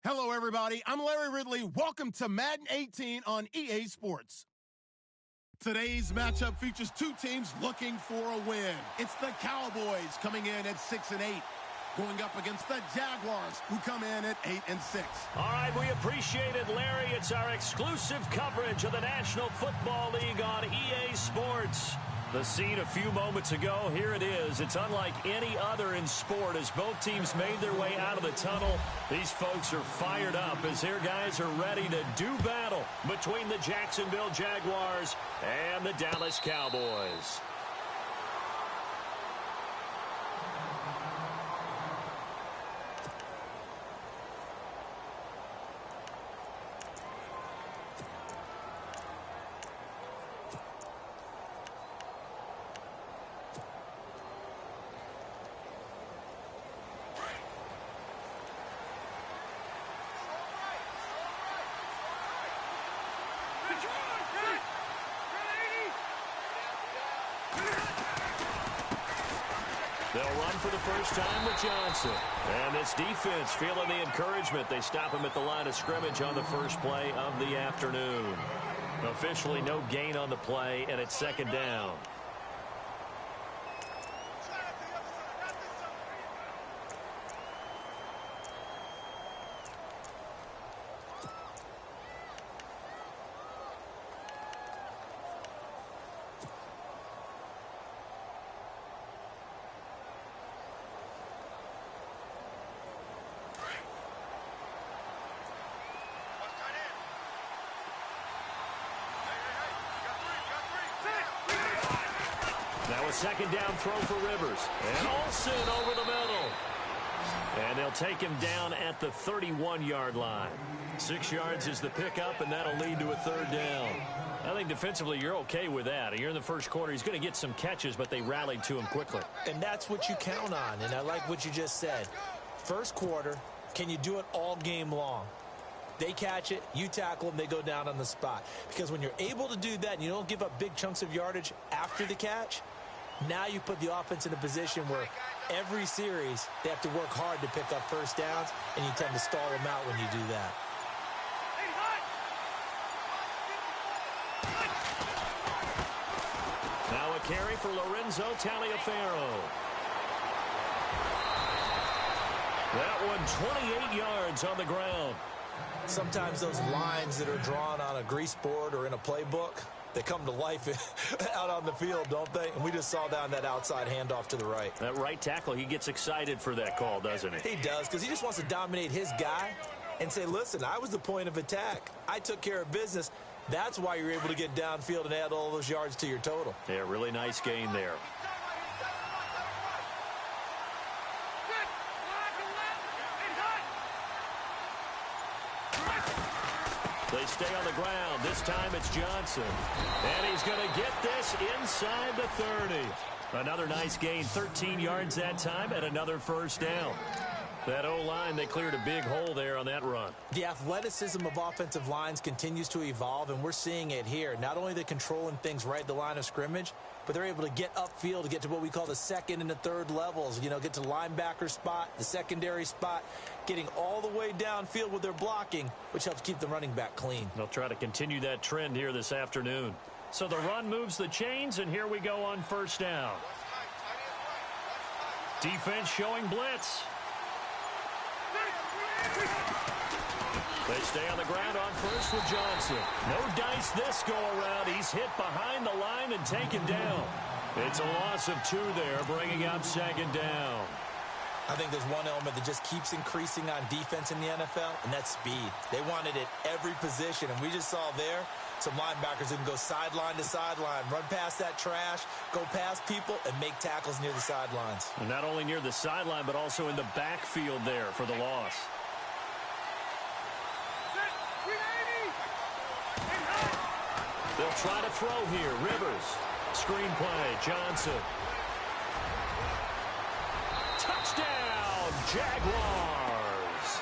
Hello, everybody. I'm Larry Ridley. Welcome to Madden 18 on EA Sports. Today's matchup features two teams looking for a win. It's the Cowboys coming in at 6-8, going up against the Jaguars, who come in at 8-6. All right, we appreciate it, Larry. It's our exclusive coverage of the National Football League on EA Sports. The scene a few moments ago, here it is. It's unlike any other in sport as both teams made their way out of the tunnel. These folks are fired up as their guys are ready to do battle between the Jacksonville Jaguars and the Dallas Cowboys. They'll run for the first time with Johnson. And this defense feeling the encouragement. They stop him at the line of scrimmage on the first play of the afternoon. Officially no gain on the play, and it's second down. Now a second down throw for Rivers. And Olsen over the middle. And they'll take him down at the 31-yard line. 6 yards is the pickup, and that'll lead to a third down. I think defensively you're okay with that. You're in the first quarter. He's going to get some catches, but they rallied to him quickly. And that's what you count on, and I like what you just said. First quarter, can you do it all game long? They catch it, you tackle them, they go down on the spot. Because when you're able to do that and you don't give up big chunks of yardage after the catch, Now you put the offense in a position where every series they have to work hard to pick up first downs, and you tend to stall them out when you do that. Now a carry for Lorenzo Taliaferro. That one 28 yards on the ground. Sometimes those lines that are drawn on a grease board or in a playbook, they come to life out on the field, don't they? And we just saw that on that outside handoff to the right. That right tackle, he gets excited for that call, doesn't he? He does, because he just wants to dominate his guy and say, listen, I was the point of attack. I took care of business. That's why you're able to get downfield and add all those yards to your total. Yeah, really nice gain there. They stay on the ground. This time it's Johnson. And he's going to get this inside the 30. Another nice gain, 13 yards that time, and another first down. That O-line, they cleared a big hole there on that run. The athleticism of offensive lines continues to evolve, and we're seeing it here. Not only are they controlling things right at the line of scrimmage, but they're able to get upfield to get to what we call the second and the third levels. You know, get to the linebacker spot, the secondary spot, getting all the way downfield with their blocking, which helps keep the running back clean. They'll try to continue that trend here this afternoon. So the run moves the chains, and here we go on first down. Defense showing blitz. They stay on the ground on first with Johnson. No dice this go-around. He's hit behind the line and taken down. It's a loss of 2 there, bringing up second down. I think there's one element that just keeps increasing on defense in the NFL, and that's speed. They want it at every position, and we just saw there some linebackers who can go sideline to sideline, run past that trash, go past people, and make tackles near the sidelines. And not only near the sideline, but also in the backfield there for the loss. They'll try to throw here. Rivers. Screen play. Johnson. Touchdown, Jaguars.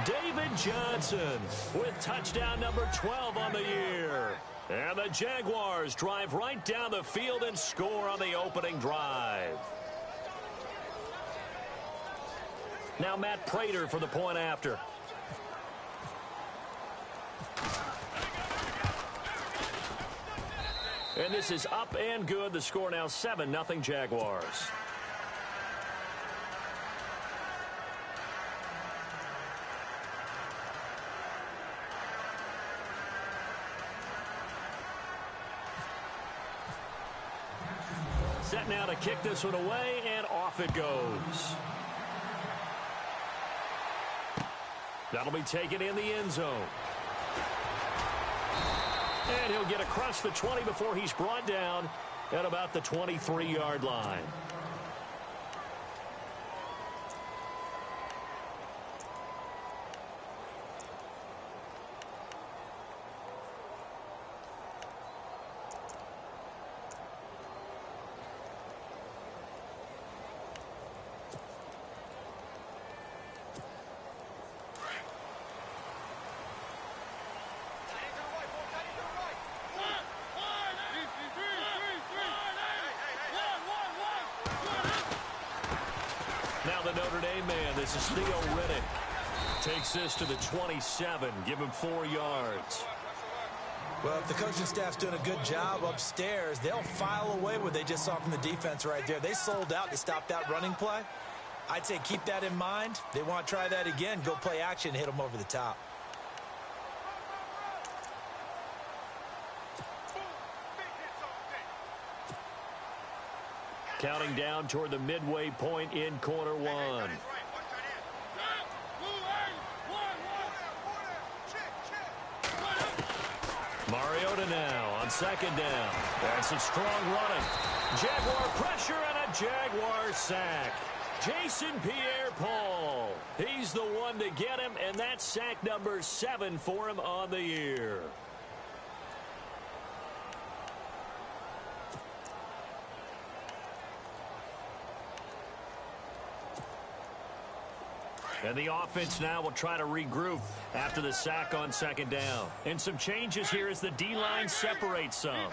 David Johnson with touchdown number 12 on the year. And the Jaguars drive right down the field and score on the opening drive. Now Matt Prater for the point after. And this is up and good. The score now 7-0 Jaguars. Set now to kick this one away, and off it goes. That'll be taken in the end zone. And he'll get across the 20 before he's brought down at about the 23-yard line. Now the Notre Dame man, this is Theo Riddick. Takes this to the 27, give him 4 yards. Well, if the coaching staff's doing a good job upstairs, they'll file away what they just saw from the defense right there. They sold out to stop that running play. I'd say keep that in mind. They want to try that again, go play action, hit them over the top. Counting down toward the midway point in quarter one. Mariota now on second down. That's a strong running. Jaguar pressure and a Jaguar sack. Jason Pierre-Paul. He's the one to get him, and that's sack number 7 for him on the year. And the offense now will try to regroup after the sack on second down. And some changes here as the D-line separates some.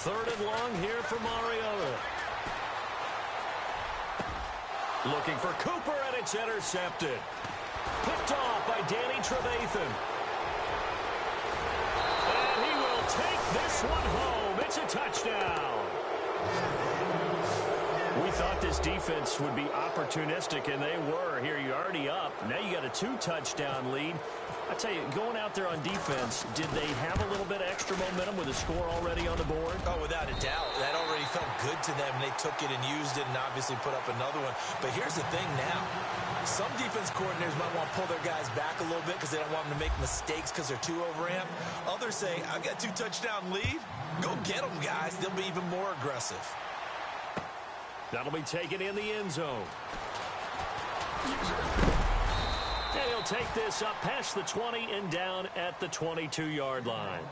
Third and long here for Mariota. Looking for Cooper, and it's intercepted. Picked off by Danny Trevathan. And he will take this one home. It's a touchdown. We thought this defense would be opportunistic, and they were. Here, you're already up. Now you got a 2-touchdown lead. I tell you, going out there on defense, did they have a little bit of extra momentum with a score already on the board? Oh, without a doubt. That already felt good to them. They took it and used it and obviously put up another one. But here's the thing now. Some defense coordinators might want to pull their guys back a little bit because they don't want them to make mistakes because they're too overamped. Others say, I've got a 2-touchdown lead. Go get them, guys. They'll be even more aggressive. That'll be taken in the end zone. And he'll take this up past the 20 and down at the 22-yard line.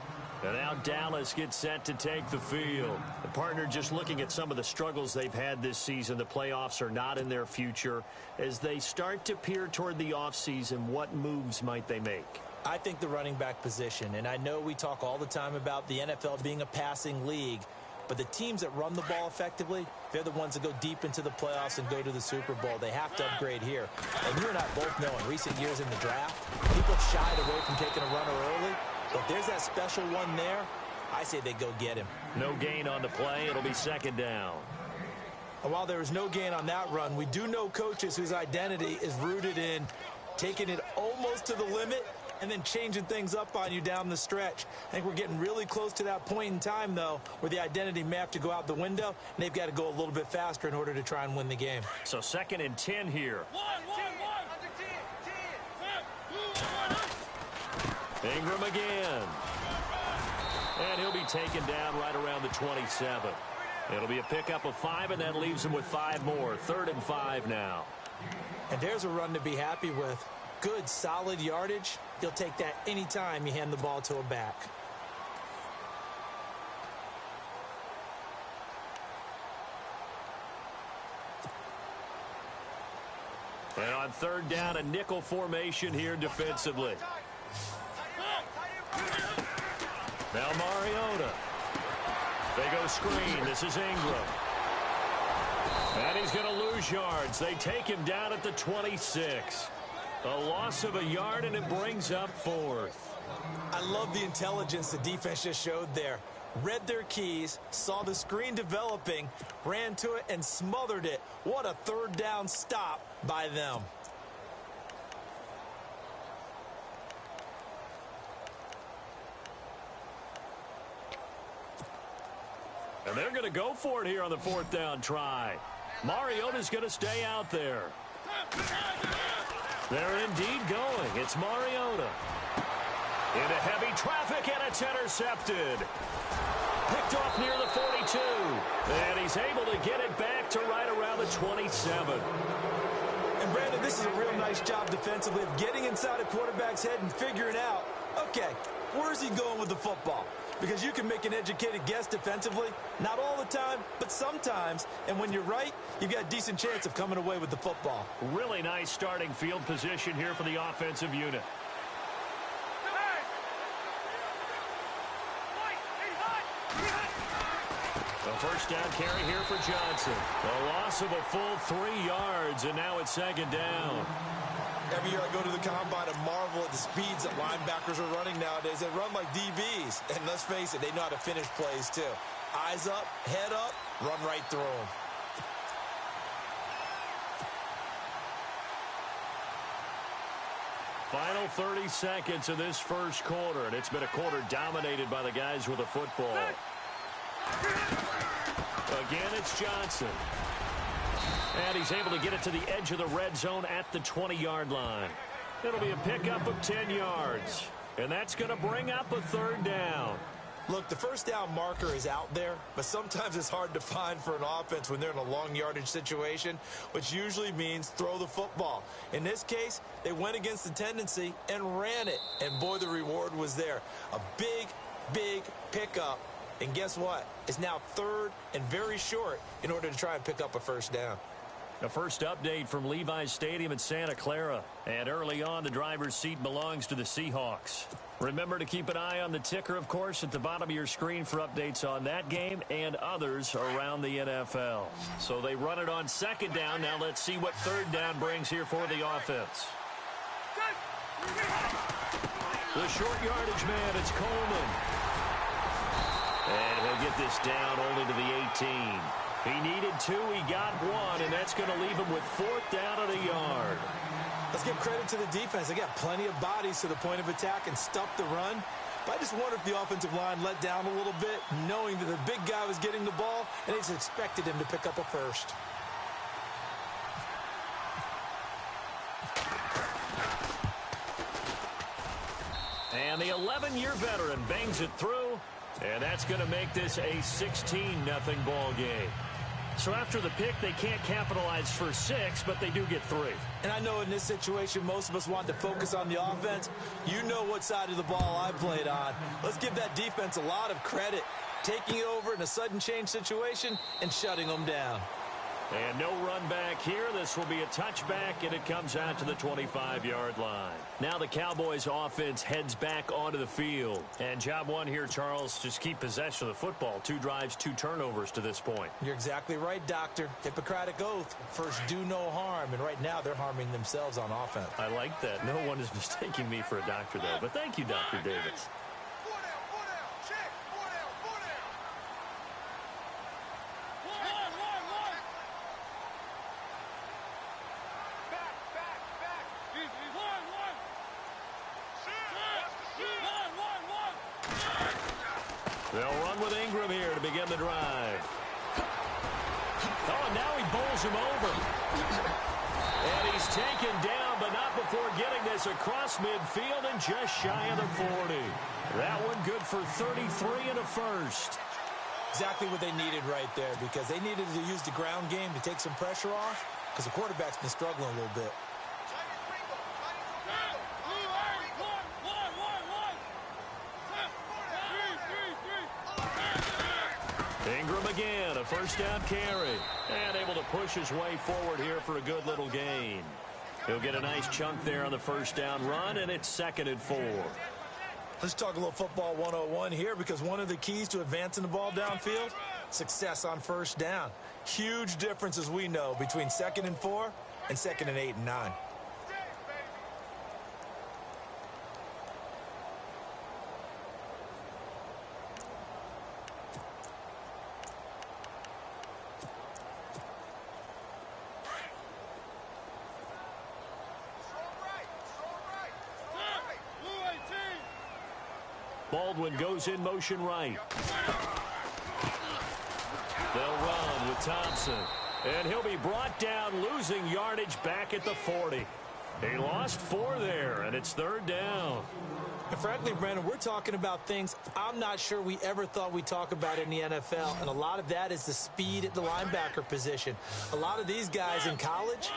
And now Dallas gets set to take the field. The partner just looking at some of the struggles they've had this season. The playoffs are not in their future. As they start to peer toward the offseason, what moves might they make? I think the running back position, and I know we talk all the time about the NFL being a passing league, but the teams that run the ball effectively, they're the ones that go deep into the playoffs and go to the Super Bowl. They have to upgrade here. And you and I both know in recent years in the draft, people have shied away from taking a runner early. But if there's that special one there, I say they go get him. No gain on the play. It'll be second down. And while there is no gain on that run, we do know coaches whose identity is rooted in taking it almost to the limit and then changing things up on you down the stretch. I think we're getting really close to that point in time, though, where the identity may have to go out the window, and they've got to go a little bit faster in order to try and win the game. So 2nd and 10 here. Ingram again. And he'll be taken down right around the 27. It'll be a pickup of 5, and that leaves him with 5 more. 3rd and 5 now. And there's a run to be happy with. Good, solid yardage. You'll take that anytime you hand the ball to a back. And on 3rd down, a nickel formation here defensively. Now Mariota. They go screen. This is Ingram. And he's going to lose yards. They take him down at the 26. A loss of a yard, and it brings up 4th. I love the intelligence the defense just showed there. Read their keys, saw the screen developing, ran to it, and smothered it. What a 3rd down stop by them. And they're going to go for it here on the 4th down try. Mariota's going to stay out there. They're indeed going. It's Mariota. Into heavy traffic, and it's intercepted. Picked off near the 42. And he's able to get it back to right around the 27. And Brandon, this is a real nice job defensively of getting inside a quarterback's head and figuring out, okay, where's he going with the football? Because you can make an educated guess defensively. Not all the time, but sometimes. And when you're right, you've got a decent chance of coming away with the football. Really nice starting field position here for the offensive unit. A 1st down carry here for Johnson. A loss of a full 3 yards, and now it's 2nd down. Every year I go to the combine and marvel at the speeds that linebackers are running nowadays. They run like DBs. And let's face it, they know how to finish plays too. Eyes up, head up, run right through them. Final 30 seconds of this first quarter, and it's been a quarter dominated by the guys with the football. Again, it's Johnson. And he's able to get it to the edge of the red zone at the 20-yard line. It'll be a pickup of 10 yards. And that's going to bring up a 3rd down. Look, the 1st down marker is out there, but sometimes it's hard to find for an offense when they're in a long yardage situation, which usually means throw the football. In this case, they went against the tendency and ran it. And boy, the reward was there. A big, big pickup. And guess what? It's now 3rd and very short in order to try and pick up a 1st down. The first update from Levi's Stadium in Santa Clara. And early on, the driver's seat belongs to the Seahawks. Remember to keep an eye on the ticker, of course, at the bottom of your screen for updates on that game and others around the NFL. So they run it on second down. Now let's see what third down brings here for the offense. The short yardage man, it's Coleman. And he'll get this down only to the 18. He needed 2, he got 1, and that's going to leave him with 4th down and a yard. Let's give credit to the defense. They got plenty of bodies to the point of attack and stuffed the run. But I just wonder if the offensive line let down a little bit, knowing that the big guy was getting the ball, and they just expected him to pick up a first. And the 11-year veteran bangs it through, and that's going to make this a 16-0 ball game. So after the pick, they can't capitalize for 6, but they do get 3. And I know in this situation, most of us want to focus on the offense. You know what side of the ball I played on. Let's give that defense a lot of credit, taking it over in a sudden change situation and shutting them down. And no run back here. This will be a touchback, and it comes out to the 25-yard line. Now the Cowboys offense heads back onto the field. And job one here, Charles, just keep possession of the football. 2 drives, 2 turnovers to this point. You're exactly right, Doctor. Hippocratic oath. First, do no harm. And right now, they're harming themselves on offense. I like that. No one is mistaking me for a doctor, though. But thank you, Dr. Davis. They'll run with Ingram here to begin the drive. Oh, and now he bowls him over. And he's taken down, but not before getting this across midfield and just shy of the 40. That one good for 33 and a first. Exactly what they needed right there, because they needed to use the ground game to take some pressure off, because the quarterback's been struggling a little bit. Ingram again, a first down carry. And able to push his way forward here for a good little gain. He'll get a nice chunk there on the first down run, and it's 2nd and 4. Let's talk a little football 101 here, because one of the keys to advancing the ball downfield, success on first down. Huge difference, as we know, between 2nd and 4 and 2nd and 8 and 9. Baldwin goes in motion right. They'll run with Thompson. And he'll be brought down, losing yardage back at the 40. He lost 4 there, and it's 3rd down. And frankly, Brandon, we're talking about things I'm not sure we ever thought we'd talk about in the NFL. And a lot of that is the speed at the linebacker position. A lot of these guys in college,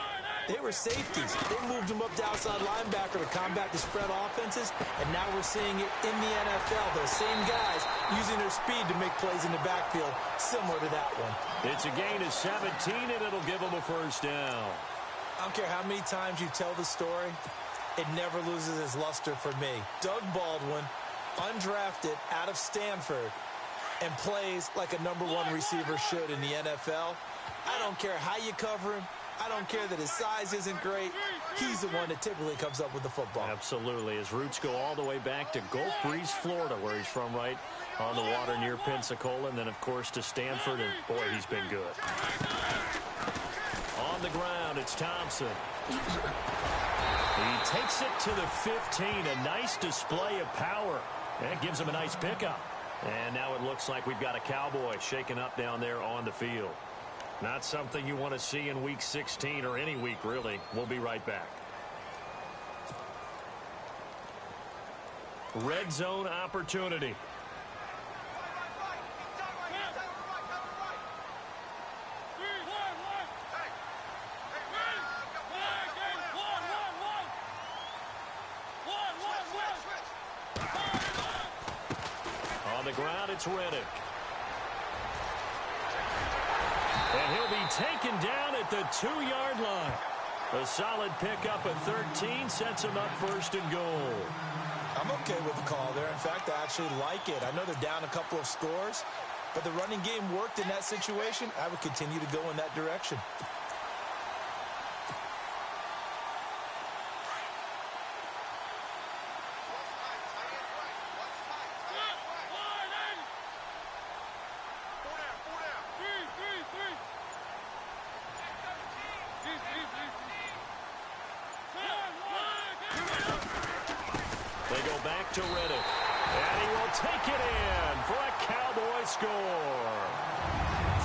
they were safeties. They moved them up to outside linebacker to combat the spread offenses, and now we're seeing it in the NFL. Those same guys using their speed to make plays in the backfield, similar to that one. It's a gain of 17, and it'll give them a first down. I don't care how many times you tell the story, it never loses its luster for me. Doug Baldwin, undrafted out of Stanford, and plays like a #1 receiver should in the NFL. I don't care how you cover him. I don't care that his size isn't great. He's the one that typically comes up with the football. Absolutely. His roots go all the way back to Gulf Breeze, Florida, where he's from, right on the water near Pensacola. And then, of course, to Stanford. And, boy, he's been good. On the ground, it's Thompson. He takes it to the 15. A nice display of power. That gives him a nice pickup. And now it looks like we've got a Cowboy shaken up down there on the field. Not something you want to see in Week 16 or any week, really. We'll be right back. Red zone opportunity. On the ground, it's Reddick. And he'll be taken down at the 2-yard line. A solid pickup of 13 sets him up first and goal. I'm okay with the call there. In fact, I actually like it. I know they're down a couple of scores, but the running game worked in that situation. I would continue to go in that direction. They go back to Riddick, and he will take it in for a Cowboy score.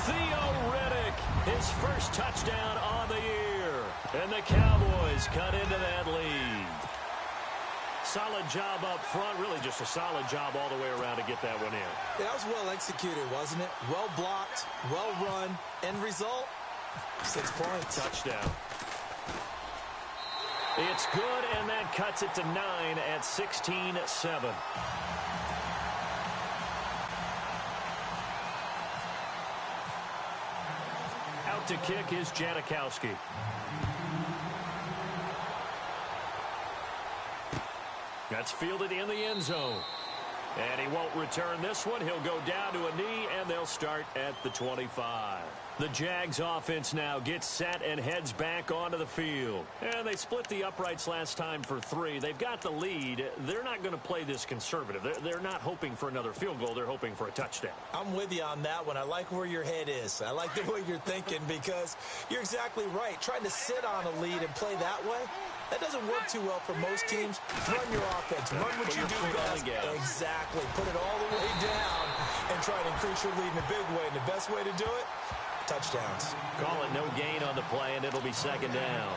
Theo Riddick, his first touchdown on the year, and the Cowboys cut into that lead. Solid job up front, really just a solid job all the way around to get that one in. That was well executed, wasn't it? Well blocked, well run, end result, 6 points. Touchdown. It's good, and that cuts it to 9 at 16-7. Out to kick is Janikowski. That's fielded in the end zone. And he won't return this one. He'll go down to a knee, and they'll start at the 25. The Jags offense now gets set and heads back onto the field. And they split the uprights last time for 3. They've got the lead. They're not going to play this conservative. They're not hoping for another field goal. They're hoping for a touchdown. I'm with you on that one. I like where your head is. I like the way you're thinking because you're exactly right. Trying to sit on a lead and play that way, that doesn't work too well for most teams. Run your offense. Run what you do best. Exactly. Put it all the way down and try to increase your lead in a big way. And the best way to do it, touchdowns. Call it no gain on the play, and it'll be second down.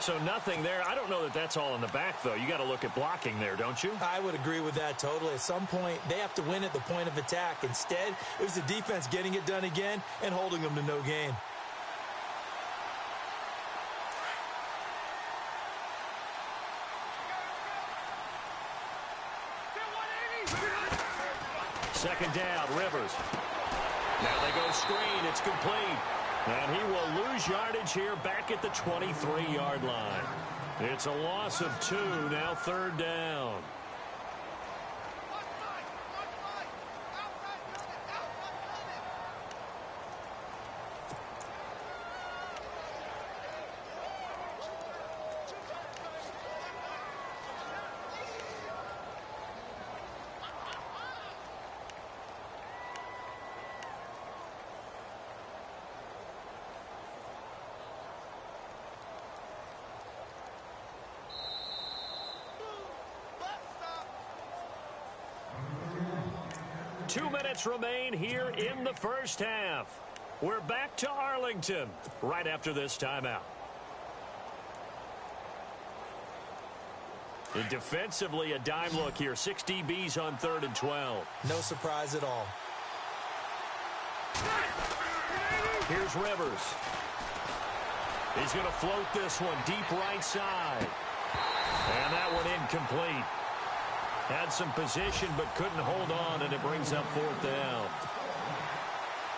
So nothing there. I don't know that that's all in the back, though. You got to look at blocking there, don't you? I would agree with that totally. At some point, they have to win at the point of attack. Instead, it was the defense getting it done again and holding them to no gain. Second down, Rivers. Now they go screen. It's complete. And he will lose yardage here back at the 23-yard line. It's a loss of 2, now third down. Two minutes remain here in the first half. We're back to Arlington right after this timeout. And defensively, a dime look here. 6 DBs on 3rd and 12. No surprise at all. Here's Rivers. He's going to float this one deep right side. And that one incomplete. Had some position but couldn't hold on, and it brings up 4th down.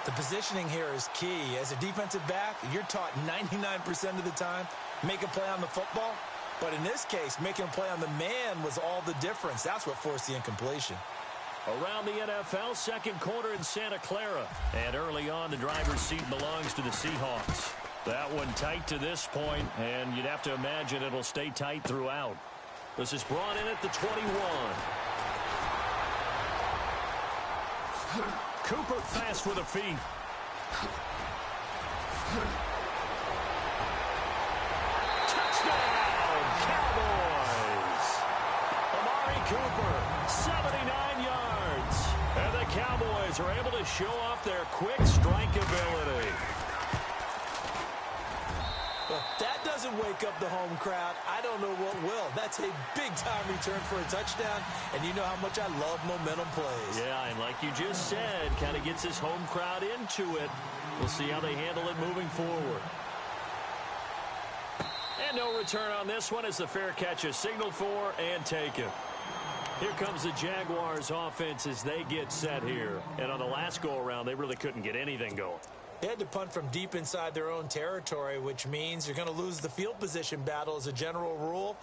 The positioning here is key. As a defensive back, you're taught 99% of the time, make a play on the football. But in this case, making a play on the man was all the difference. That's what forced the incompletion. Around the NFL, second quarter in Santa Clara. And early on, the driver's seat belongs to the Seahawks. That one tight to this point, and you'd have to imagine it'll stay tight throughout. This is brought in at the 21. Cooper fast with a feet. Touchdown, Cowboys! Amari Cooper, 79 yards. And the Cowboys are able to show off their quick strike ability. Well, that doesn't wake up the home crowd. I don't know what will. That's a big-time return for a touchdown, and you know how much I love momentum plays. Yeah, and like you just said, kind of gets this home crowd into it. We'll see how they handle it moving forward. And no return on this one as the fair catch is signaled for and taken. Here comes the Jaguars offense as they get set here. And on the last go-around, they really couldn't get anything going. They had to punt from deep inside their own territory, which means you're going to lose the field position battle as a general rule.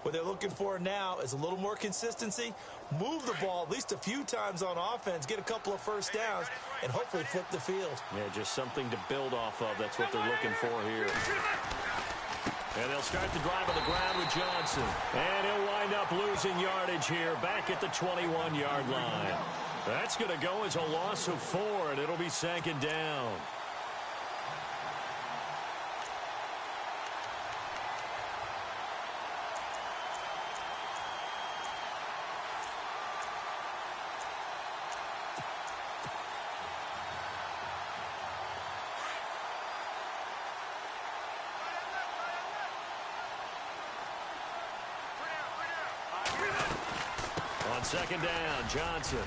What they're looking for now is a little more consistency, move the ball at least a few times on offense, get a couple of first downs, and hopefully flip the field. Yeah, just something to build off of. That's what they're looking for here. And they'll start the drive on the ground with Johnson. And he'll wind up losing yardage here back at the 21-yard line. That's going to go as a loss of 4, and it'll be second down. On second down, Johnson.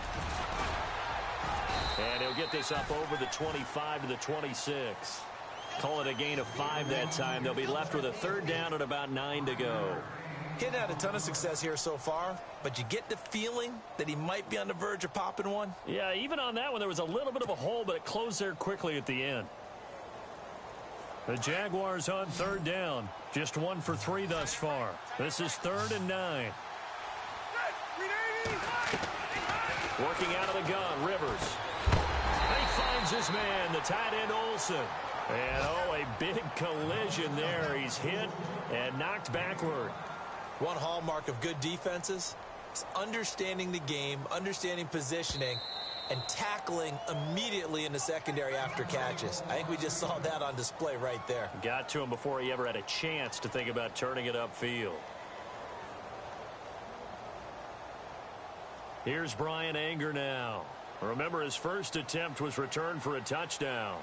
And he'll get this up over the 25 to the 26. Call it a gain of 5 that time. They'll be left with a third down and about 9 to go. He hadn't had a ton of success here so far, but you get the feeling that he might be on the verge of popping one. Yeah, even on that one, there was a little bit of a hole, but it closed there quickly at the end. The Jaguars on third down. Just 1 for 3 thus far. This is 3rd and 9. Working out of the gun, Rivers. He finds his man, the tight end Olsen. And, oh, a big collision there. He's hit and knocked backward. One hallmark of good defenses is understanding the game, understanding positioning, and tackling immediately in the secondary after catches. I think we just saw that on display right there. Got to him before he ever had a chance to think about turning it upfield. Here's Brian Anger now. Remember, his first attempt was returned for a touchdown.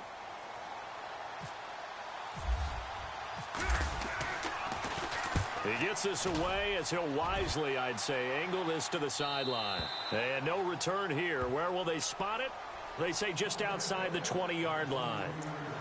He gets this away as he'll wisely, I'd say, angle this to the sideline. And no return here. Where will they spot it? They say just outside the 20-yard line.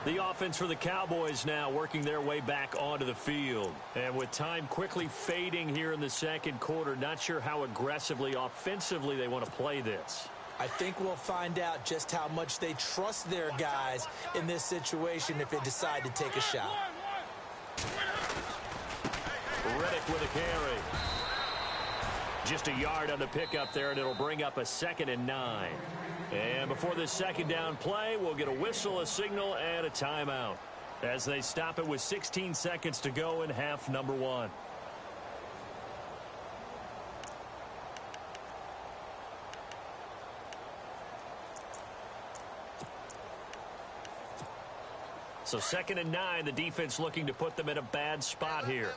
The offense for the Cowboys now working their way back onto the field. And with time quickly fading here in the second quarter, not sure how aggressively, offensively they want to play this. I think we'll find out just how much they trust their guys in this situation if they decide to take a shot. Riddick with a carry. Just a yard on the pickup there, and it'll bring up a 2nd and 9. And before this second down play, we'll get a whistle, a signal, and a timeout as they stop it with 16 seconds to go in half number 1. So 2nd and 9, the defense looking to put them in a bad spot here.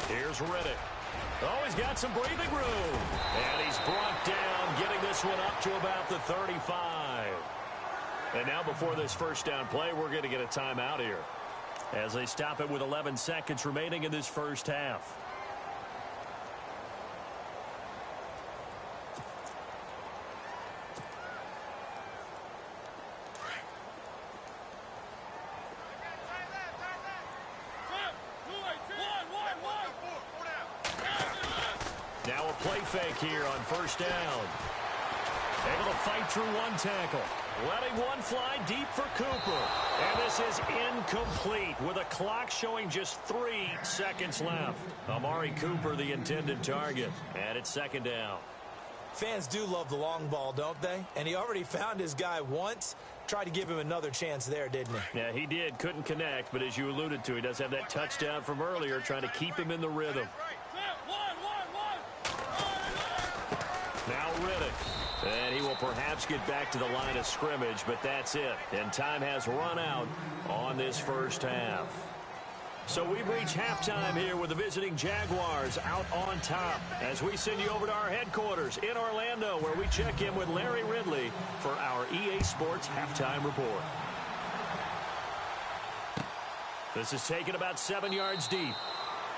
Here's Riddick. Oh, he's got some breathing room. And he's brought down, getting this one up to about the 35. And now before this first down play, we're going to get a timeout here as they stop it with 11 seconds remaining in this first half. Now a play fake here on first down. Able to fight through one tackle. Letting one fly deep for Cooper. And this is incomplete with a clock showing just 3 seconds left. Amari Cooper, the intended target. And it's second down. Fans do love the long ball, don't they? And he already found his guy once. Tried to give him another chance there, didn't he? Yeah, he did. Couldn't connect, but as you alluded to, he does have that touchdown from earlier, trying to keep him in the rhythm. Now Riddick. And he will perhaps get back to the line of scrimmage, but that's it. And time has run out on this first half. So we've reached halftime here with the visiting Jaguars out on top as we send you over to our headquarters in Orlando, where we check in with Larry Ridley for our EA Sports Halftime Report. This is taken about 7 yards deep.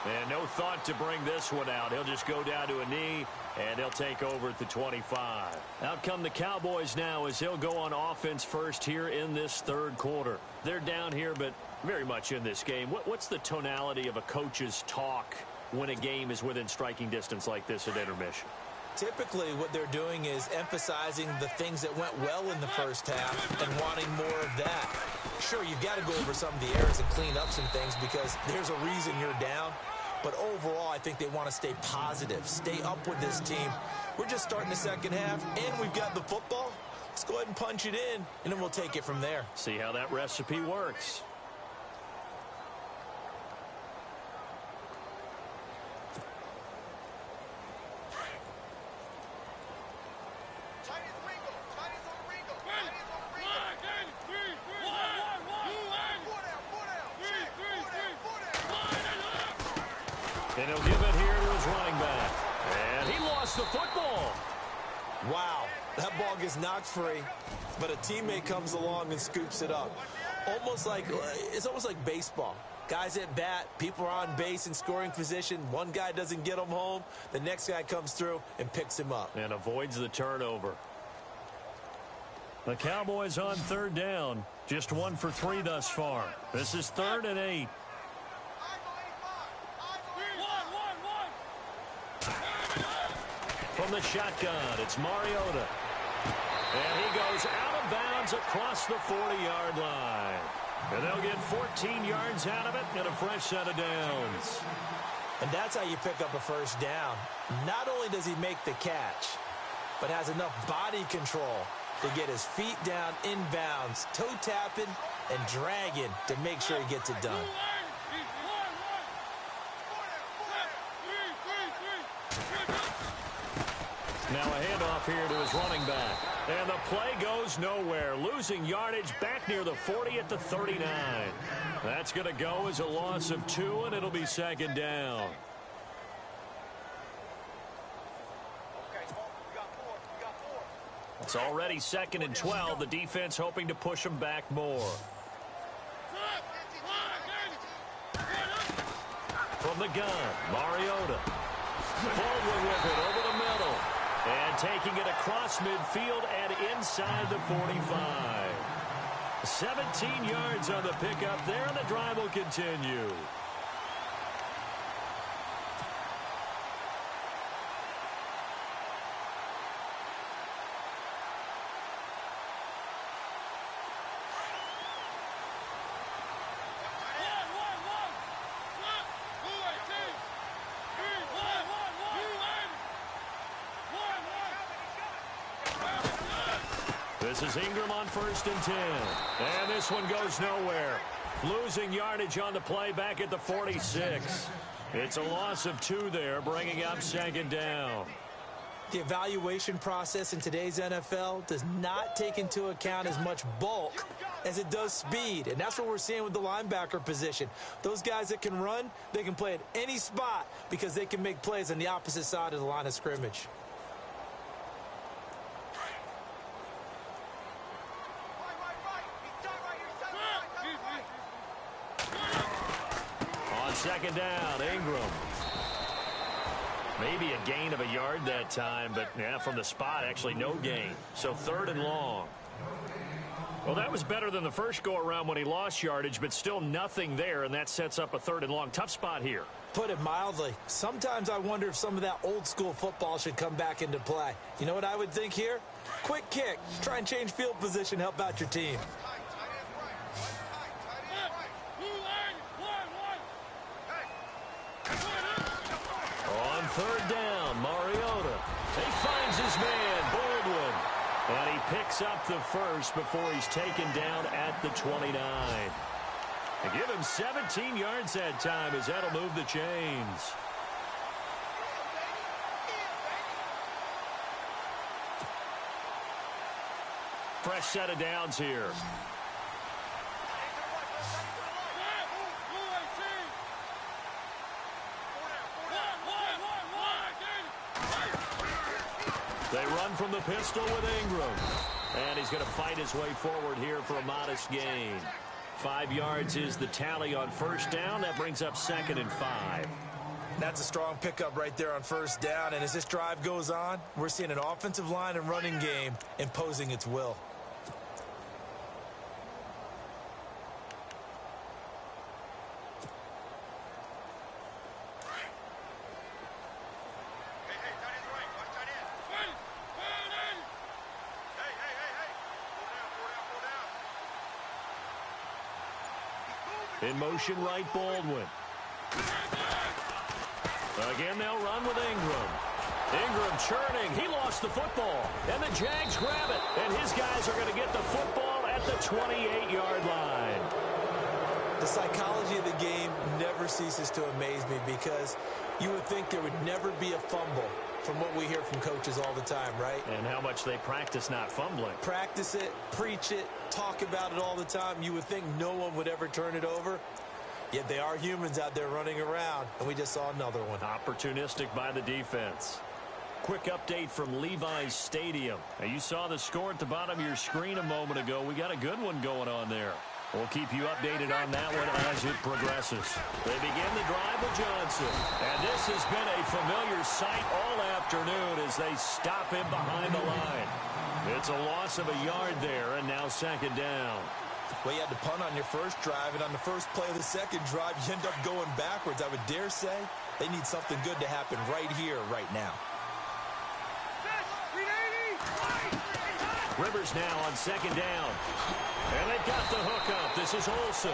And no thought to bring this one out. He'll just go down to a knee, and he'll take over at the 25. Out come the Cowboys now as he'll go on offense first here in this third quarter. They're down here, but very much in this game. What's the tonality of a coach's talk when a game is within striking distance like this at intermission? Typically, what they're doing is emphasizing the things that went well in the first half and wanting more of that. Sure, you've got to go over some of the errors and clean up some things because there's a reason you're down. But overall, I think they want to stay positive, stay up with this team. We're just starting the second half, and we've got the football. Let's go ahead and punch it in, and then we'll take it from there. See how that recipe works. And he'll give it here to his running back. And he lost the football. Wow, that ball gets knocked free, but a teammate comes along and scoops it up. It's almost like baseball. Guys at bat, people are on base in scoring position. One guy doesn't get him home. The next guy comes through and picks him up. And avoids the turnover. The Cowboys on third down. Just 1 for 3 thus far. This is 3rd and 8. From the shotgun, it's Mariota. And he goes out of bounds across the 40-yard line. And they'll get 14 yards out of it and a fresh set of downs. And that's how you pick up a first down. Not only does he make the catch, but has enough body control to get his feet down inbounds, toe tapping and dragging to make sure he gets it done. Now a handoff here to his running back. And the play goes nowhere. Losing yardage back near the 40 at the 39. That's going to go as a loss of 2, and it'll be 2nd down. It's already 2nd and 12. The defense hoping to push them back more. From the gun, Mariota. Baldwin with it over the middle. And taking it across midfield and inside the 45. 17 yards on the pickup there, and the drive will continue. This is Ingram on 1st and 10. And this one goes nowhere. Losing yardage on the play back at the 46. It's a loss of 2 there, bringing up 2nd down. The evaluation process in today's NFL does not take into account as much bulk as it does speed. And that's what we're seeing with the linebacker position. Those guys that can run, they can play at any spot because they can make plays on the opposite side of the line of scrimmage. On 2nd down, Ingram. Maybe a gain of a yard that time, but yeah, from the spot, actually no gain. So 3rd and long. Well, that was better than the first go-around when he lost yardage, but still nothing there, and that sets up a 3rd and long. Tough spot here. Put it mildly. Sometimes I wonder if some of that old-school football should come back into play. You know what I would think here? Quick kick. Try and change field position, help out your team. On 3rd down, Mariota. He finds his man, Baldwin. And he picks up the first before he's taken down at the 29. And give him 17 yards that time as that'll move the chains. Fresh set of downs here. They run from the pistol with Ingram. And he's going to fight his way forward here for a modest gain. 5 yards is the tally on 1st down. That brings up 2nd and 5. That's a strong pickup right there on 1st down. And as this drive goes on, we're seeing an offensive line and running game imposing its will. In motion right, Baldwin. Again, they'll run with Ingram. Ingram churning. He lost the football. And the Jags grab it. And his guys are going to get the football at the 28-yard line. The psychology of the game never ceases to amaze me because you would think there would never be a fumble from what we hear from coaches all the time, right? And how much they practice not fumbling. Practice it, preach it, talk about it all the time. You would think no one would ever turn it over. Yet they are humans out there running around, and we just saw another one. Opportunistic by the defense. Quick update from Levi's Stadium. Now, you saw the score at the bottom of your screen a moment ago. We got a good one going on there. We'll keep you updated on that one as it progresses. They begin the drive with Johnson. And this has been a familiar sight all afternoon as they stop him behind the line. It's a loss of a yard there, and now second down. Well, you had to punt on your first drive, and on the first play of the second drive, you end up going backwards. I would dare say they need something good to happen right here, right now. Rivers now on second down. And they've got the hook up. This is Olsen.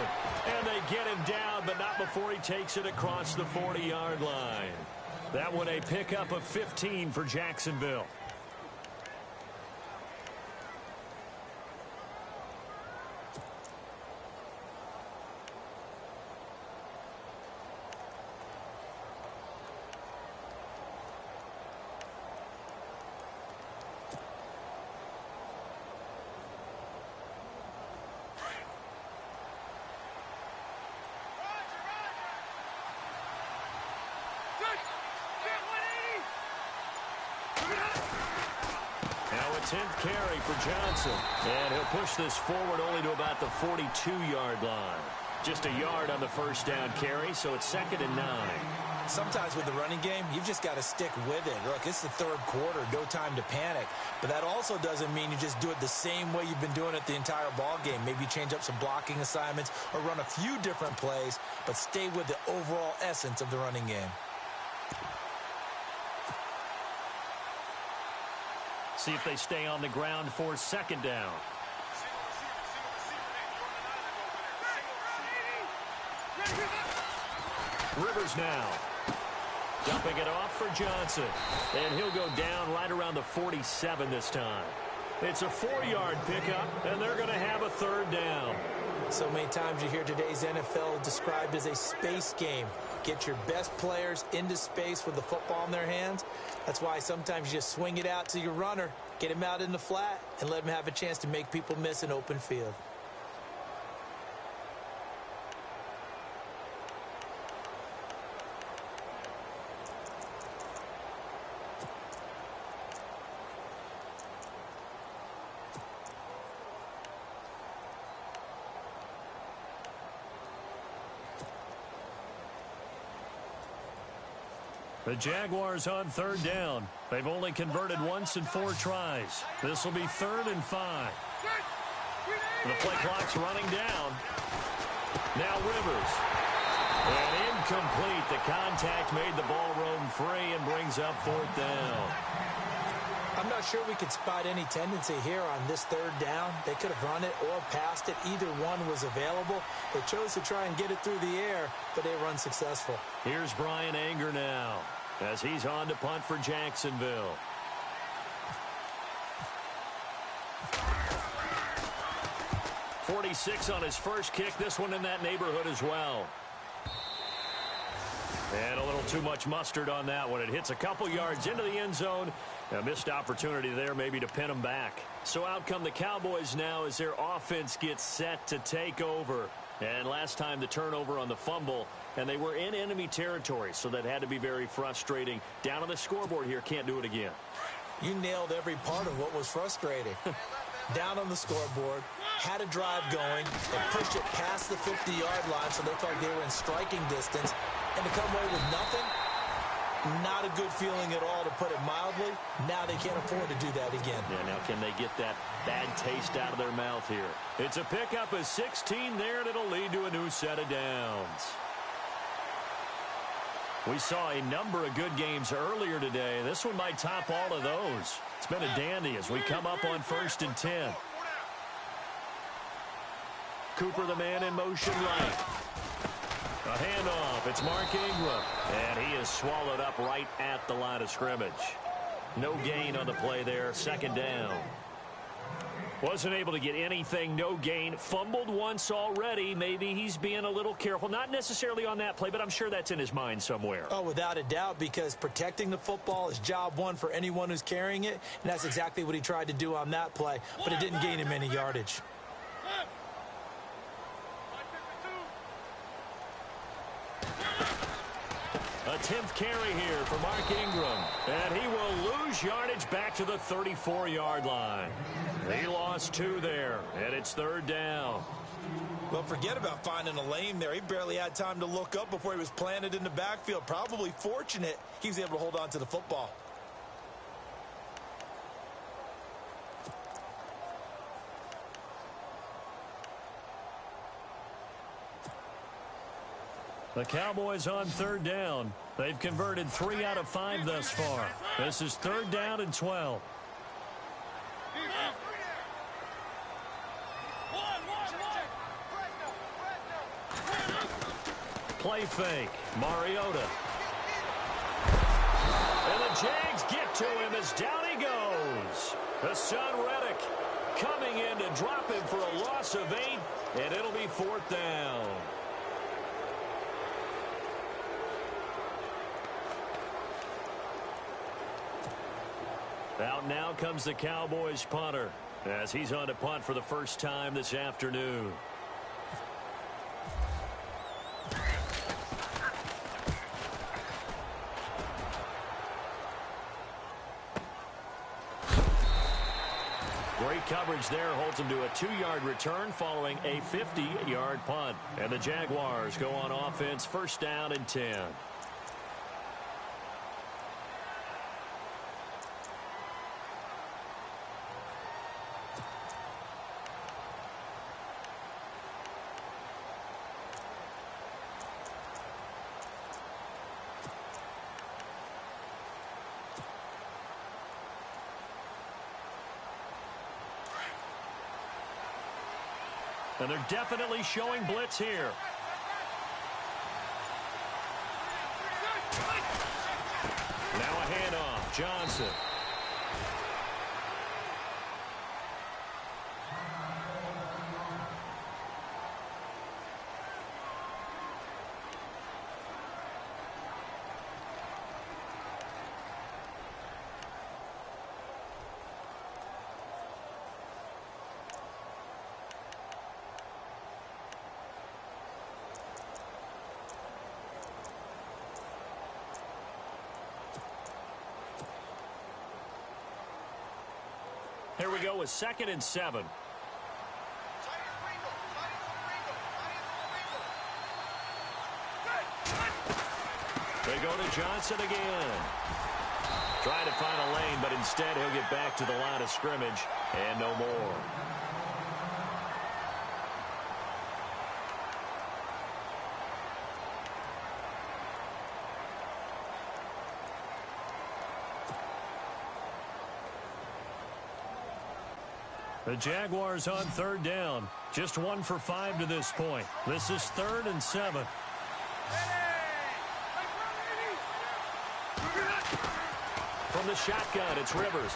And they get him down, but not before he takes it across the 40-yard line. That one a pickup of 15 for Jacksonville. Now a 10th carry for Johnson. And he'll push this forward only to about the 42-yard line. Just a yard on the first down carry, so it's 2nd and 9. Sometimes with the running game, you've just got to stick with it. Look, it's the third quarter, no time to panic. But that also doesn't mean you just do it the same way you've been doing it the entire ball game. Maybe change up some blocking assignments or run a few different plays, but stay with the overall essence of the running game. See if they stay on the ground for second down. Rivers now. Dumping it off for Johnson. And he'll go down right around the 47 this time. It's a 4-yard pickup, and they're going to have a third down. So many times you hear today's NFL described as a space game. Get your best players into space with the football in their hands. That's why sometimes you just swing it out to your runner, get him out in the flat, and let him have a chance to make people miss an open field. The Jaguars on third down. They've only converted once in 4 tries. This will be 3rd and 5. The play clock's running down. Now Rivers. And incomplete. The contact made the ball roam free and brings up 4th down. I'm not sure we could spot any tendency here on this third down. They could have run it or passed it. Either one was available. They chose to try and get it through the air, but they were unsuccessful. Here's Brian Anger now as he's on to punt for Jacksonville. .46 on his first kick. This one in that neighborhood as well. And a little too much mustard on that one. It hits a couple yards into the end zone. A missed opportunity there maybe to pin them back. So out come the Cowboys now as their offense gets set to take over. And last time the turnover on the fumble, and they were in enemy territory, so that had to be very frustrating. Down on the scoreboard here, can't do it again. You nailed every part of what was frustrating. Down on the scoreboard, had a drive going, and pushed it past the 50-yard line so they felt they were in striking distance. And to come away with nothing, not a good feeling at all, to put it mildly. Now they can't afford to do that again. Yeah, now can they get that bad taste out of their mouth here? It's a pickup of 16 there, and it'll lead to a new set of downs. We saw a number of good games earlier today. This one might top all of those. It's been a dandy as we come up on 1st and 10. Cooper, the man in motion right. A handoff. It's Mark Ingram. And he is swallowed up right at the line of scrimmage. No gain on the play there. Second down. Wasn't able to get anything. No gain. Fumbled once already. Maybe he's being a little careful. Not necessarily on that play, but I'm sure that's in his mind somewhere. Oh, without a doubt, because protecting the football is job one for anyone who's carrying it, and that's exactly what he tried to do on that play, but it didn't gain him any yardage. A 10th carry here for Mark Ingram. And he will lose yardage back to the 34-yard line. He lost 2 there, and it's third down. Well, forget about finding a lane there. He barely had time to look up before he was planted in the backfield. Probably fortunate he was able to hold on to the football. The Cowboys on third down. They've converted 3 out of 5 thus far. This is third down and 12. Play fake. Mariota. And the Jags get to him as down he goes. Hassan Reddick coming in to drop him for a loss of 8, and it'll be fourth down. Out now comes the Cowboys punter as he's on to punt for the first time this afternoon. Great coverage there, holds him to a 2-yard return following a 50-yard punt. And the Jaguars go on offense, first down and 10. And they're definitely showing blitz here. Now a handoff. Johnson. Here we go with 2nd and 7. They go to Johnson again. Trying to find a lane, but instead he'll get back to the line of scrimmage and no more. The Jaguars on third down. Just 1 for 5 to this point. This is 3rd and 7. From the shotgun, it's Rivers.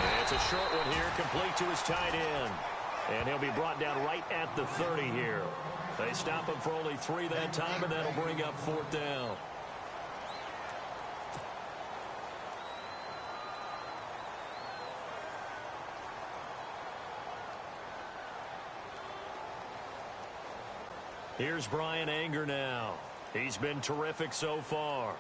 And it's a short one here, complete to his tight end. And he'll be brought down right at the 30 here. They stop him for only 3 that time, and that'll bring up 4th down. Here's Brian Anger now. He's been terrific so far.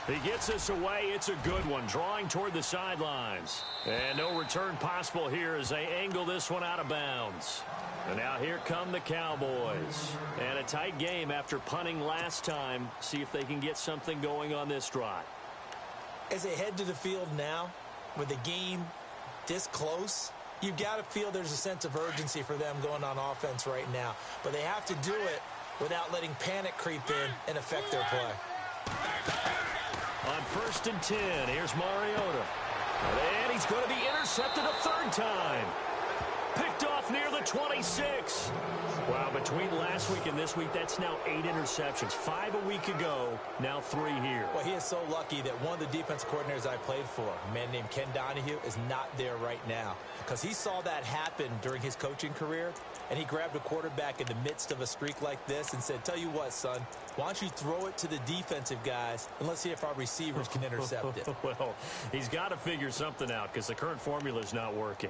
He gets us away. It's a good one, drawing toward the sidelines. And no return possible here as they angle this one out of bounds. And now here come the Cowboys. And a tight game after punting last time. See if they can get something going on this drive. As they head to the field now, with the game this close, you've got to feel there's a sense of urgency for them going on offense right now. But they have to do it without letting panic creep in and affect their play. On first and 10. Here's Mariota. And he's going to be intercepted a third time. Picked off near the 26. Wow, between last week and this week, that's now 8 interceptions. 5 a week ago, now 3 here. Well, he is so lucky that one of the defense coordinators I played for, a man named Ken Donahue, is not there right now. Because he saw that happen during his coaching career, and he grabbed a quarterback in the midst of a streak like this and said, tell you what, son, why don't you throw it to the defensive guys, and let's see if our receivers can intercept it. Well, he's got to figure something out because the current formula is not working.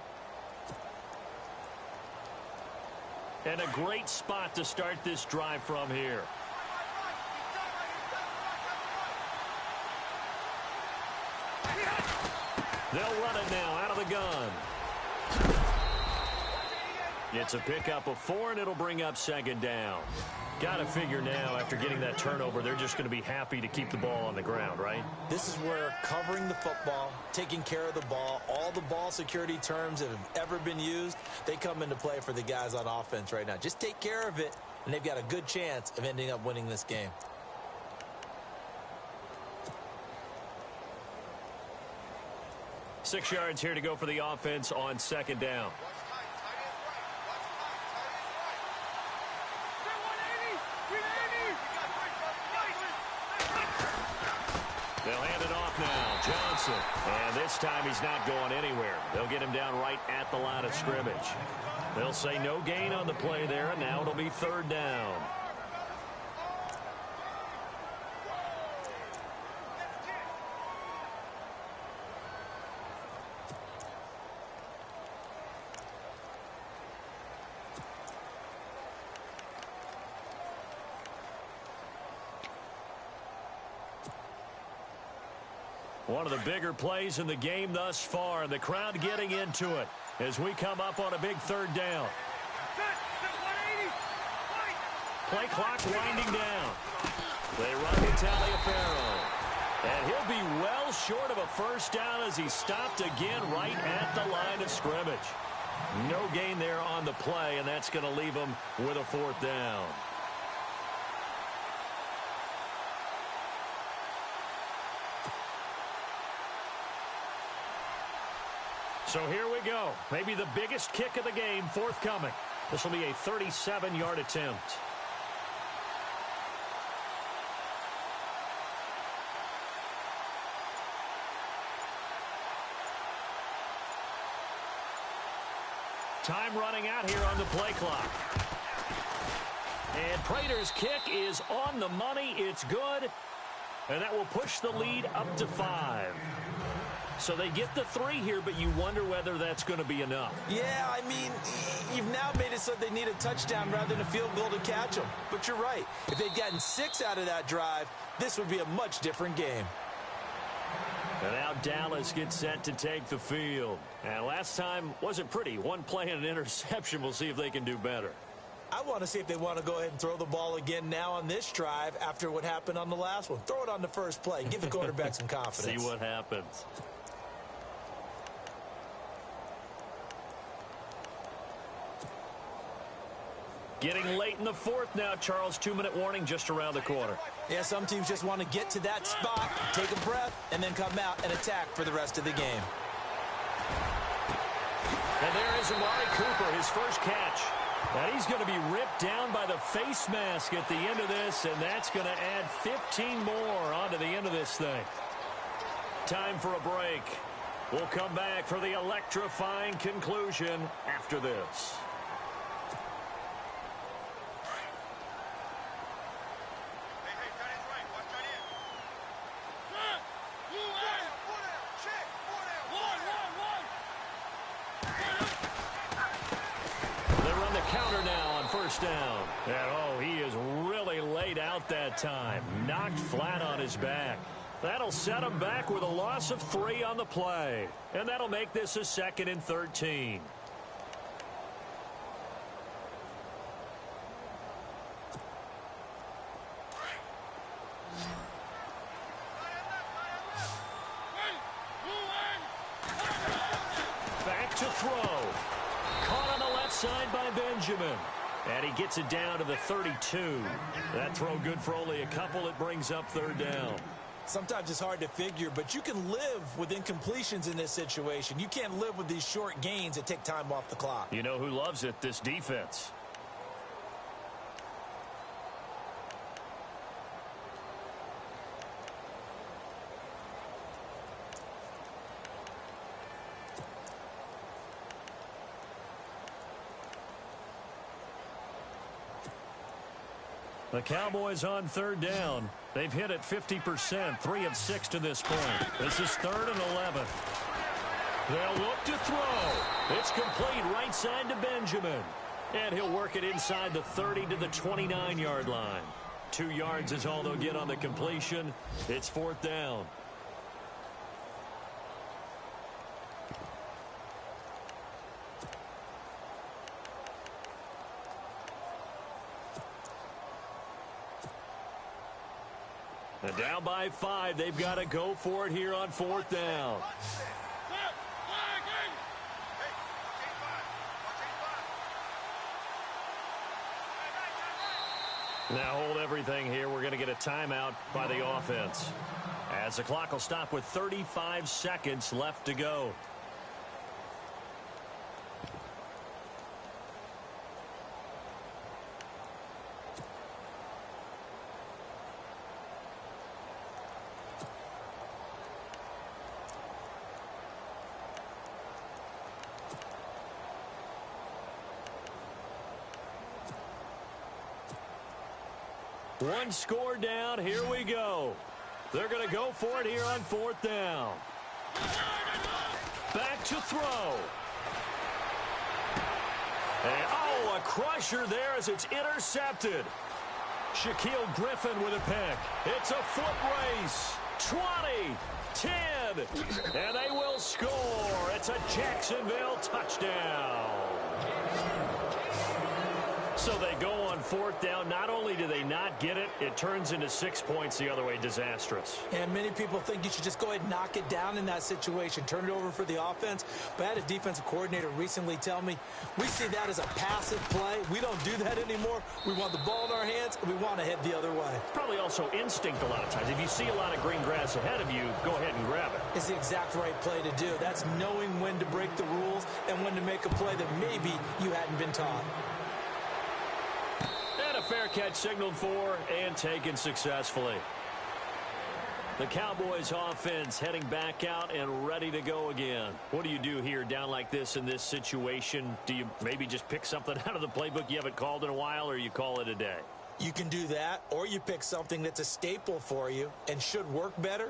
And a great spot to start this drive from here. They'll run it now out of the gun. It's a pickup of 4, and it'll bring up second down. Got to figure now, after getting that turnover, they're just going to be happy to keep the ball on the ground, right? This is where covering the football, taking care of the ball, all the ball security terms that have ever been used, they come into play for the guys on offense right now. Just take care of it, and they've got a good chance of ending up winning this game. Six yards here to go for the offense on second down. They'll hand it off now. Johnson. And this time he's not going anywhere. They'll get him down right at the line of scrimmage. They'll say no gain on the play there, and now it'll be third down. One of the bigger plays in the game thus far, and the crowd getting into it as we come up on a big third down. Play clock winding down. They run with Taliaferro. And he'll be well short of a first down as he stopped again right at the line of scrimmage. No gain there on the play, and that's going to leave him with a fourth down. So here we go. Maybe the biggest kick of the game forthcoming. This will be a 37-yard attempt. Time running out here on the play clock. And Prater's kick is on the money. It's good. And that will push the lead up to 5. So they get the 3 here, but you wonder whether that's going to be enough. Yeah, I mean, you've now made it so they need a touchdown rather than a field goal to catch them. But you're right. If they'd gotten 6 out of that drive, this would be a much different game. And now Dallas gets set to take the field. And last time wasn't pretty. One play and an interception. We'll see if they can do better. I want to see if they want to go ahead and throw the ball again now on this drive after what happened on the last one. Throw it on the first play. Give the quarterback some confidence. See what happens. Getting late in the fourth now, Charles. 2-minute warning just around the corner. Yeah, some teams just want to get to that spot, take a breath, and then come out and attack for the rest of the game. And there is Amari Cooper, his first catch. And he's going to be ripped down by the face mask at the end of this, and that's going to add 15 more onto the end of this thing. Time for a break. We'll come back for the electrifying conclusion after this. Down. And oh, he is really laid out that time. Knocked flat on his back. That'll set him back with a loss of 3 on the play. And that'll make this a 2nd and 13. Back to throw. Caught on the left side by Benjamin. And he gets it down to the 32. That throw good for only a couple. It brings up third down. Sometimes it's hard to figure, but you can live with incompletions in this situation. You can't live with these short gains that take time off the clock. You know who loves it? This defense. The Cowboys on third down. They've hit it 50%, 3 of 6 to this point. This is 3rd and 11. They'll look to throw. It's complete right side to Benjamin. And he'll work it inside the 30 to the 29-yard line. 2 yards is all they'll get on the completion. It's 4th down. And down by 5, they've got to go for it here on 4th down. Now hold everything here. We're going to get a timeout by the offense, as the clock will stop with 35 seconds left to go. One score down. Here we go. They're going to go for it here on 4th down. Back to throw. And, oh, a crusher there as it's intercepted. Shaquille Griffin with a pick. It's a foot race. 20, 10, and they will score. It's a Jacksonville touchdown. So they go on 4th down. Not only do they not get it, it turns into 6 points the other way. Disastrous. And many people think you should just go ahead and knock it down in that situation. Turn it over for the offense. But I had a defensive coordinator recently tell me, we see that as a passive play. We don't do that anymore. We want the ball in our hands, and we want to head the other way. Probably also instinct a lot of times. If you see a lot of green grass ahead of you, go ahead and grab it. It's the exact right play to do. That's knowing when to break the rules and when to make a play that maybe you hadn't been taught. And a fair catch signaled for and taken successfully. The Cowboys offense heading back out and ready to go again. What do you do here down like this in this situation? Do you maybe just pick something out of the playbook you haven't called in a while, or you call it a day? You can do that, or you pick something that's a staple for you and should work better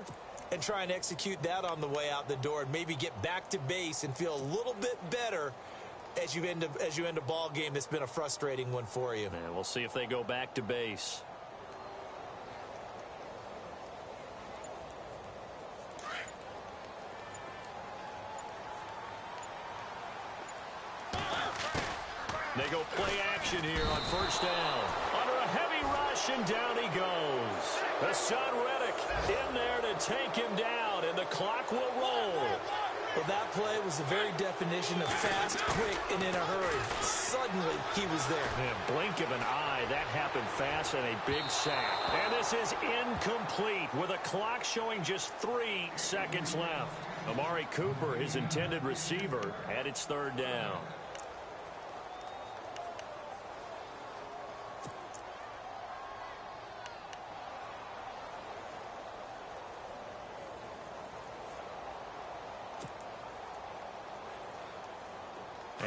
and try and execute that on the way out the door and maybe get back to base and feel a little bit better as you end a ball game that's been a frustrating one for you. And we'll see if they go back to base. They go play action here on 1st down. Under a heavy rush, and down he goes. Hassan Reddick in there to take him down, and the clock will roll. Well, that play was the very definition of fast, quick, and in a hurry. Suddenly, he was there. And blink of an eye, that happened fast, and a big sack. And this is incomplete with a clock showing just 3 seconds left. Amari Cooper, his intended receiver, at its 3rd down.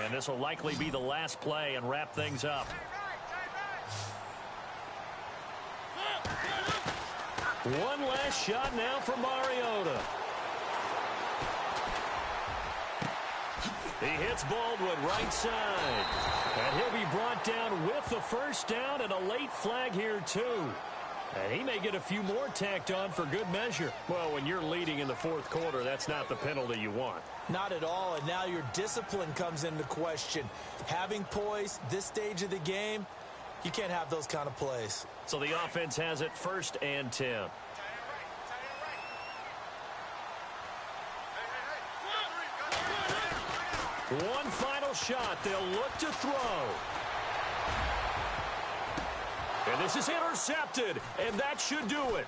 And this will likely be the last play and wrap things up. One last shot now for Mariota. He hits Baldwin right side. And he'll be brought down with the 1st down and a late flag here too. And he may get a few more tacked on for good measure. Well, when you're leading in the 4th quarter, that's not the penalty you want. Not at all, and now your discipline comes into question. Having poise this stage of the game, you can't have those kind of plays. So the offense has it 1st and 10. One final shot. They'll look to throw. And this is intercepted, and that should do it.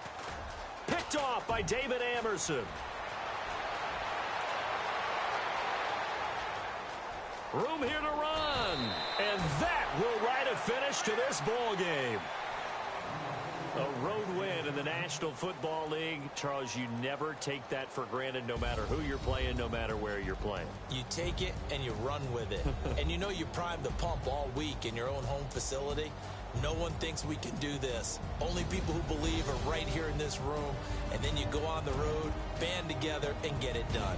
Picked Picked off by David Amerson. Room here to run. And that will write a finish to this ball game. A road win in the National Football League. Charles, you never take that for granted no matter who you're playing, no matter where you're playing. You take it and you run with it. And you know you primed the pump all week in your own home facility. No one thinks we can do this. Only people who believe are right here in this room. And then you go on the road, band together, and get it done.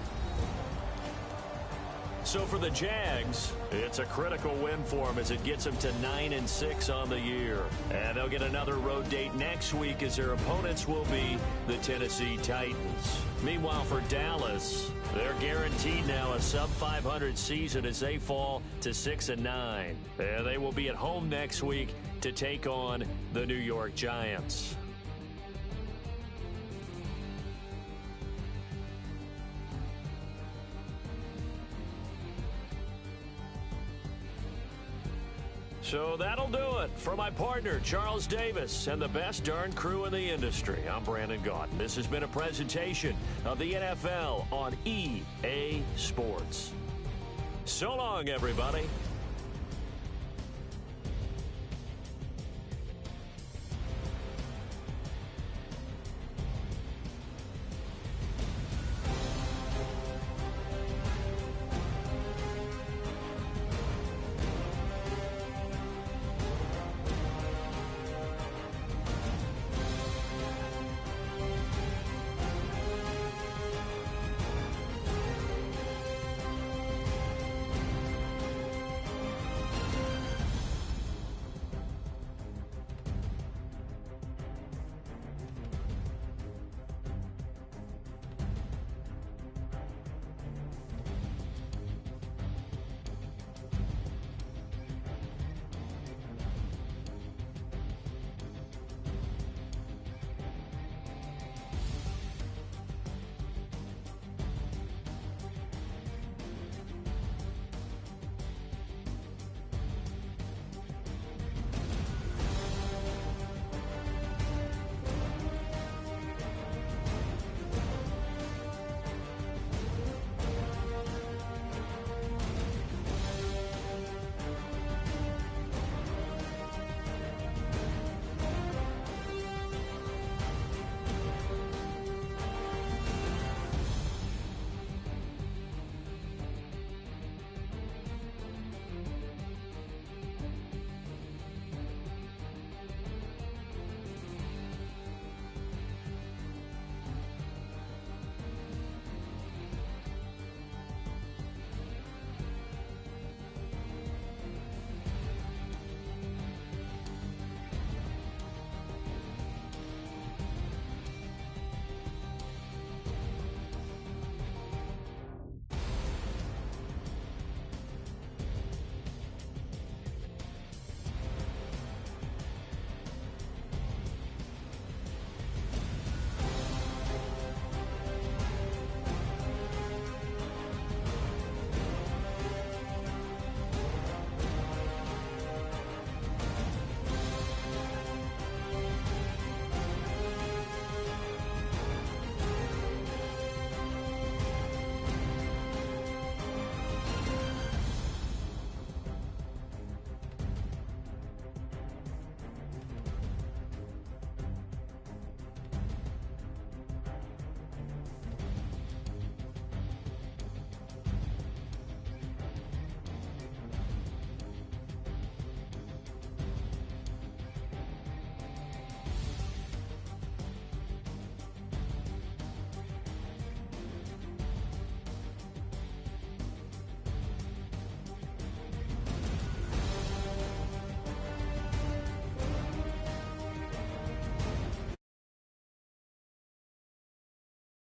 So for the Jags, it's a critical win for them as it gets them to 9-6 on the year. And they'll get another road date next week as their opponents will be the Tennessee Titans. Meanwhile, for Dallas, they're guaranteed now a sub-500 season as they fall to 6-9. And they will be at home next week to take on the New York Giants. So that'll do it for my partner, Charles Davis, and the best darn crew in the industry. I'm Brandon Gaudin. This has been a presentation of the NFL on EA Sports. So long, everybody.